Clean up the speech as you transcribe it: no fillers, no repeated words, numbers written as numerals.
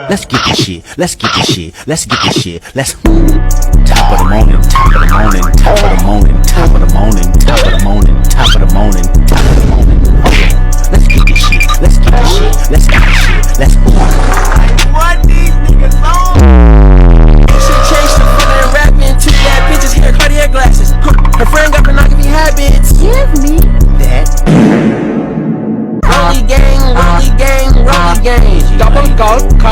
Let's get this shit. Let's get this shit. Let's get this shit. Let's top of the morning, top of the morning, top of the morning, top of the morning, top of the morning, top of the morning, top of the morning. Let's get this shit. Let's get this shit. Let's get this shit. Let's What these niggas on? Shit changed the feeling rapping to that bitch's hair, Cartier glasses. Her friend got the knocking me habits. give me that. Rolly gang, rolly gang, rolly gang. Double golf.